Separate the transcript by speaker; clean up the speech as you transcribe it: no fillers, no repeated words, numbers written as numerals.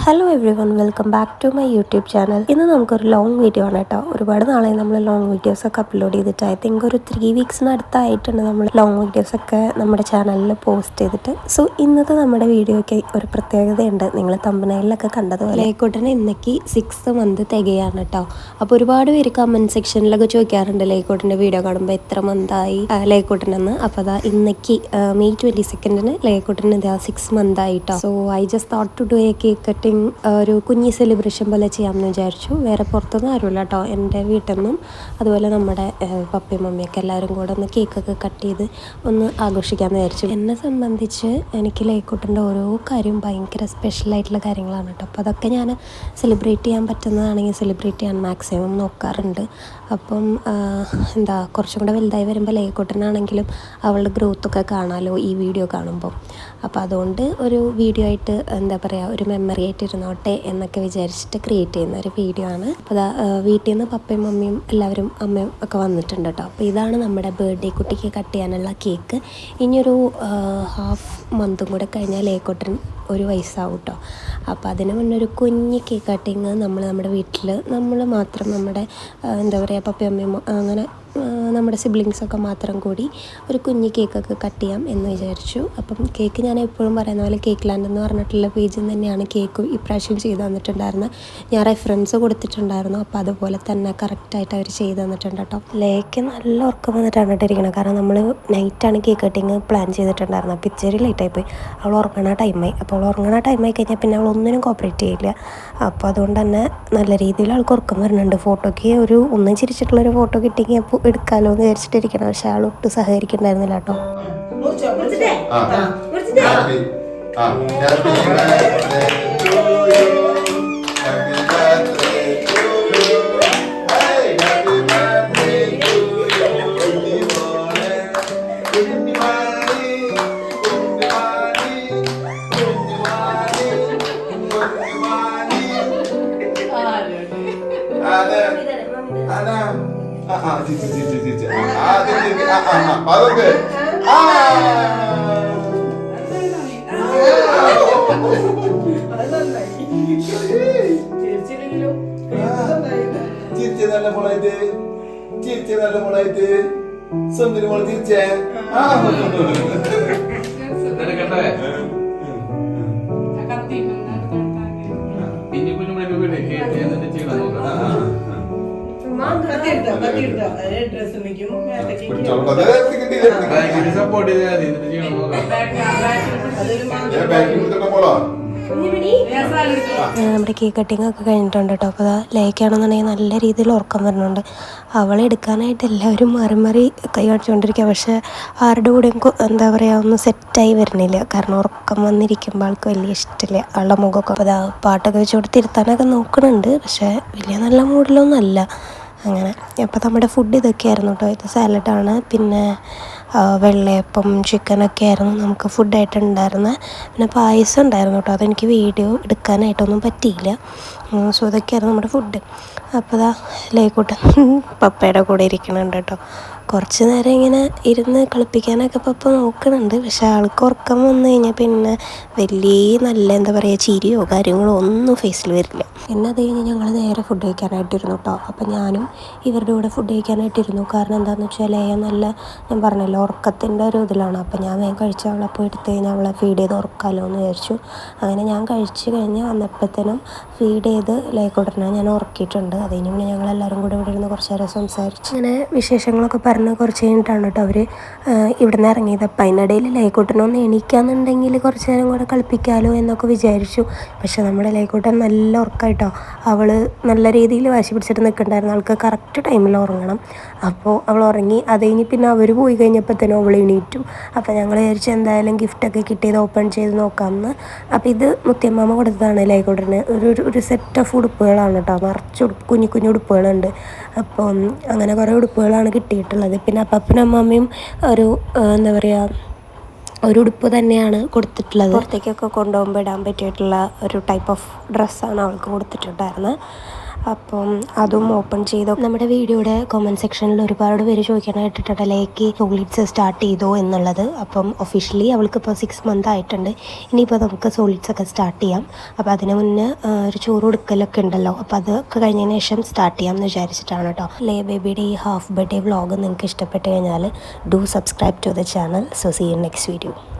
Speaker 1: Hello everyone, welcome back to my YouTube channel. ഇന്ന് നമുക്കൊരു long video ആണ് കേട്ടോ. ഒരുപാട് നാളെ നമ്മൾ ലോങ് വീഡിയോസൊക്കെ അപ്ലോഡ് ചെയ്തിട്ട് ഐ തിങ്ക് ഒരു 3 വീക്സിനടുത്തായിട്ടുണ്ട് നമ്മൾ ലോങ് വീഡിയോസൊക്കെ നമ്മുടെ ചാനലിൽ പോസ്റ്റ് ചെയ്തിട്ട്. സോ ഇന്നത്തെ നമ്മുടെ വീഡിയോയ്ക്ക് ഒരു പ്രത്യേകതയുണ്ട്. നിങ്ങൾ തമ്പനയിലൊക്കെ കണ്ടതുപോലെ ലേക്കോട്ടിന് ഇന്നേക്ക് 6th മന്ത് തികയാണ് കേട്ടോ. അപ്പോൾ ഒരുപാട് പേര് കമൻറ്റ് സെക്ഷനിലൊക്കെ ചോദിക്കാറുണ്ട് ലേക്കോട്ടിൻ്റെ വീഡിയോ കാണുമ്പോൾ എത്ര മന്തായി ലേക്കോട്ടിനെന്ന്. അപ്പോൾ അതാ ഇന്നേക്ക് May 22 ലേക്കോട്ടിന് ഇതാ 6 മന്തായിട്ടോ. So I just thought to do a cake cutting, ഒരു കുഞ്ഞി സെലിബ്രേഷൻ പോലെ ചെയ്യാമെന്ന് വിചാരിച്ചു. വേറെ പുറത്തൊന്നും ആരുമില്ല കേട്ടോ, എൻ്റെ വീട്ടിൽ നിന്നും അതുപോലെ നമ്മുടെ പപ്പയും മമ്മിയൊക്കെ എല്ലാവരും കൂടെ ഒന്ന് കേക്കൊക്കെ കട്ട് ചെയ്ത് ഒന്ന് ആഘോഷിക്കാമെന്ന് വിചാരിച്ചു. എന്നെ സംബന്ധിച്ച് എനിക്ക് ലേക്കോട്ടിൻ്റെ ഓരോ കാര്യവും ഭയങ്കര സ്പെഷ്യലായിട്ടുള്ള കാര്യങ്ങളാണ് കേട്ടോ. അപ്പോൾ അതൊക്കെ ഞാൻ സെലിബ്രേറ്റ് ചെയ്യാൻ പറ്റുന്നതാണെങ്കിൽ സെലിബ്രേറ്റ് ചെയ്യാൻ മാക്സിമം നോക്കാറുണ്ട്. അപ്പം കുറച്ചും കൂടെ വലുതായി വരുമ്പോൾ ലേക്കോട്ടനാണെങ്കിലും അവളുടെ ഗ്രോത്തൊക്കെ കാണാമല്ലോ ഈ വീഡിയോ കാണുമ്പോൾ. അപ്പോൾ അതുകൊണ്ട് ഒരു വീഡിയോ ആയിട്ട് ഒരു മെമ്മറി ആയിട്ട് ഇരുന്നോട്ടെ എന്നൊക്കെ വിചാരിച്ചിട്ട് ക്രിയേറ്റ് ചെയ്യുന്ന ഒരു വീഡിയോ ആണ്. അപ്പോൾ വീട്ടിൽ നിന്ന് പപ്പയും മമ്മിയും എല്ലാവരും അമ്മയും ഒക്കെ വന്നിട്ടുണ്ട് കേട്ടോ. അപ്പോൾ ഇതാണ് നമ്മുടെ ബർത്ത്ഡേ കുട്ടിക്ക് കട്ട് ചെയ്യാനുള്ള കേക്ക്. ഇനിയൊരു ഹാഫ് മന്തും കൂടെ കഴിഞ്ഞാൽ ലേക്കോട്ടൻ 1 വയസ്സാവും കേട്ടോ. അപ്പോൾ അതിന് മുന്നേ ഒരു കുഞ്ഞ് കേക്ക് കട്ടിങ് നമ്മുടെ വീട്ടിൽ നമ്മൾ മാത്രം, നമ്മുടെ പപ്പയും അമ്മയും അങ്ങനെ നമ്മുടെ സിബ്ലിങ്സൊക്കെ മാത്രം കൂടി ഒരു കുഞ്ഞ് കേക്കൊക്കെ കട്ട് ചെയ്യാം എന്ന് വിചാരിച്ചു. അപ്പം കേക്ക് ഞാൻ എപ്പോഴും പറയുന്ന പോലെ കേക്ക് ലാൻഡ് എന്ന് പറഞ്ഞിട്ടുള്ള പേജിൽ നിന്ന് തന്നെയാണ് കേക്ക് ഇപ്രാവശ്യം ചെയ്ത് തന്നിട്ടുണ്ടായിരുന്നത്. ഞാൻ റെഫറൻസ് കൊടുത്തിട്ടുണ്ടായിരുന്നു. അപ്പോൾ അതുപോലെ തന്നെ കറക്റ്റായിട്ട് അവർ ചെയ്ത് തന്നിട്ടുണ്ട് കേട്ടോ. ലേക്ക് നല്ല ഉറക്കം വന്നിട്ടാണ് ഇട്ടിരിക്കുന്നത്. കാരണം നമ്മൾ നൈറ്റാണ് കേക്ക് കട്ടിങ് പ്ലാൻ ചെയ്തിട്ടുണ്ടായിരുന്നത്. അപ്പോൾ ഇച്ചിരി ലേറ്റായി പോയി. അവൾ ഉറങ്ങണ ടൈമായി. അപ്പോൾ അവൾ ഉറങ്ങണ ടൈമായി കഴിഞ്ഞാൽ പിന്നെ അവൾ ഒന്നിനും കോപ്പറേറ്റ് ചെയ്യില്ല. അപ്പോൾ അതുകൊണ്ട് തന്നെ നല്ല രീതിയിൽ ആൾക്ക് ഉറക്കം വരുന്നുണ്ട്. ഫോട്ടോയ്ക്ക് ഒന്നും ചിരിച്ചിട്ടുള്ളൊരു ഫോട്ടോ കിട്ടിയെങ്കിൽ അപ്പോൾ എടുക്കാമല്ലോ എന്ന് വിചാരിച്ചിട്ടിരിക്കണം. പക്ഷെ ആൾ ഒട്ടും സഹകരിക്കണ്ടായിരുന്നില്ല കേട്ടോ.
Speaker 2: നല്ല മോളായിട്ട് സുന്ദരി മോള് തിരിച്ചേ നമ്മുടെ കേക്ക് കട്ടിങ് ഒക്കെ കഴിഞ്ഞിട്ടുണ്ട് കേട്ടോ. അപ്പോൾ ലേക്കാണെന്നുണ്ടെങ്കിൽ നല്ല രീതിയിൽ ഉറക്കം വരുന്നുണ്ട്. അവളെ എടുക്കാനായിട്ട് എല്ലാവരും മാറി കൈ കാണിച്ചുകൊണ്ടിരിക്കുക. പക്ഷെ ആരുടെ കൂടെയും ഒന്ന് സെറ്റായി വരുന്നില്ല. കാരണം ഉറക്കം വന്നിരിക്കുമ്പോൾ ആൾക്ക് വലിയ ഇഷ്ടമില്ല അവളുടെ മുഖമൊക്കെ. അപ്പോൾ പാട്ടൊക്കെ വെച്ച് കൊടുത്തിരുത്താനൊക്കെ നോക്കുന്നുണ്ട്. പക്ഷേ വലിയ നല്ല മൂഡിലൊന്നും അല്ല അങ്ങനെ. അപ്പോൾ നമ്മുടെ ഫുഡ് ഇതൊക്കെയായിരുന്നു കേട്ടോ. ഇത് സാലഡാണ്, പിന്നെ വെള്ളയപ്പം ചിക്കനൊക്കെ ആയിരുന്നു നമുക്ക് ഫുഡായിട്ട് ഉണ്ടായിരുന്നത്. പിന്നെ പായസം ഉണ്ടായിരുന്നു കേട്ടോ. അതെനിക്ക് വീഡിയോ എടുക്കാനായിട്ടൊന്നും പറ്റിയില്ല. സോ അതൊക്കെയായിരുന്നു നമ്മുടെ ഫുഡ്. അപ്പോൾ ലേക്കൂട്ടൻ പപ്പയുടെ കൂടെ ഇരിക്കണുണ്ട് കേട്ടോ. കുറച്ച് നേരം ഇങ്ങനെ ഇരുന്ന് കളിപ്പിക്കാനൊക്കെ പപ്പ നോക്കുന്നുണ്ട്. പക്ഷെ ആൾക്ക് ഉറക്കം വന്നു കഴിഞ്ഞാൽ പിന്നെ വലിയ നല്ല ചിരിയോ കാര്യങ്ങളോ ഒന്നും ഫേസിൽ വരില്ല. പിന്നെ അത് കഴിഞ്ഞ് ഞങ്ങൾ നേരെ ഫുഡ് കഴിക്കാനായിട്ടിരുന്നു കേട്ടോ. അപ്പം ഞാനും ഇവരുടെ കൂടെ ഫുഡ് കഴിക്കാനായിട്ടിരുന്നു. കാരണം എന്താണെന്ന് വെച്ചാൽ ഞാൻ പറഞ്ഞല്ലോ ഉറക്കത്തിൻ്റെ ഒരു ഇതിലാണ്. അപ്പം ഞാൻ വേഗം കഴിച്ച അവളെ പോയി എടുത്ത് കഴിഞ്ഞാൽ അവളെ ഫീഡ് ചെയ്ത് ഉറക്കാമല്ലോ എന്ന് വിചാരിച്ചു. അങ്ങനെ ഞാൻ കഴിച്ച് കഴിഞ്ഞ് വന്നപ്പോഴത്തേനും ഫീഡ് ചെയ്ത് ലേക്കോട്ടനെ ഞാൻ ഉറക്കിയിട്ടുണ്ട്. അതിന് മുന്നേ ഞങ്ങളെല്ലാവരും കൂടെ ഇവിടെ ഇരുന്ന് കുറച്ച് നേരം സംസാരിച്ച് അങ്ങനെ വിശേഷങ്ങളൊക്കെ പറഞ്ഞ് കുറച്ച് കഴിഞ്ഞിട്ടാണ് കേട്ടോ അവർ ഇവിടെ നിന്ന് ഇറങ്ങിയത്. അപ്പം അതിനിടയിൽ ലേക്കോട്ടനൊന്ന് എണീക്കാന്നുണ്ടെങ്കിൽ കുറച്ച് നേരം കൂടെ കളിപ്പിക്കാമല്ലോ എന്നൊക്കെ വിചാരിച്ചു. പക്ഷെ നമ്മുടെ ലേക്കോട്ടൻ നല്ല ഉറക്കമായിട്ടോ. അവൾ നല്ല രീതിയിൽ വാശി പിടിച്ചിട്ട് നിൽക്കണ്ടായിരുന്നു. ആൾക്ക് കറക്റ്റ് ടൈമിൽ ഉറങ്ങണം. അപ്പോൾ അവൾ ഉറങ്ങി. അത് കഴിഞ്ഞ് പിന്നെ അവർ പോയി കഴിഞ്ഞപ്പോഴത്തേനും അവൾ എണീറ്റു. അപ്പോൾ ഞങ്ങൾ വിചാരിച്ചു എന്തായാലും ഗിഫ്റ്റൊക്കെ കിട്ടിയത് ഓപ്പൺ ചെയ്ത് നോക്കാമെന്ന്. അപ്പോൾ ഇത് മുത്തിയമ്മാമ്മ കൊടുത്തതാണ് ലേക്കോട്ടന്. ഒരു സെറ്റ് ഓഫ് ഉടുപ്പുകളാണ് കേട്ടോ. നിറച്ച് കുഞ്ഞു കുഞ്ഞു ഉടുപ്പുകളുണ്ട്. അപ്പം അങ്ങനെ കുറേ ഉടുപ്പുകളാണ് കിട്ടിയിട്ടുള്ളത്. പിന്നെ അപ്പനും അമ്മമ്മയും ഒരു ഉടുപ്പ് തന്നെയാണ് കൊടുത്തിട്ടുള്ളത്. പുറത്തേക്കൊക്കെ കൊണ്ടുപോകുമ്പോൾ ഇടാൻ പറ്റിയിട്ടുള്ള ഒരു ടൈപ്പ് ഓഫ് ഡ്രസ്സാണ് അവൾക്ക് കൊടുത്തിട്ടുണ്ടായിരുന്നത്.
Speaker 1: അപ്പം അതും ഓപ്പൺ ചെയ്തു. നമ്മുടെ വീഡിയോയുടെ കമൻറ്റ് സെക്ഷനിൽ ഒരുപാട് പേര് ചോദിക്കാനായിട്ടിട്ടുണ്ട് ലൈക്ക് സോളിഡ്സ് സ്റ്റാർട്ട് ചെയ്തോ എന്നുള്ളത്. അപ്പം ഒഫീഷ്യലി അവൾക്കിപ്പോൾ 6 മന്ത് ആയിട്ടുണ്ട്. ഇനിയിപ്പോൾ നമുക്ക് സോളിഡ്സ് ഒക്കെ സ്റ്റാർട്ട് ചെയ്യാം. അപ്പോൾ അതിന് മുന്നേ ഒരു ചോറ് കൊടുക്കലൊക്കെ ഉണ്ടല്ലോ, അപ്പോൾ അതൊക്കെ കഴിഞ്ഞതിന് ശേഷം സ്റ്റാർട്ട് ചെയ്യാം എന്ന് വിചാരിച്ചിട്ടാണ് കേട്ടോ. ലേ ബേബിയുടെ ഈ ഹാഫ് ബർത്ത്ഡേ വ്ളോഗ് നിങ്ങൾക്ക് ഇഷ്ടപ്പെട്ട് കഴിഞ്ഞാൽ do subscribe to the channel. So see you next video.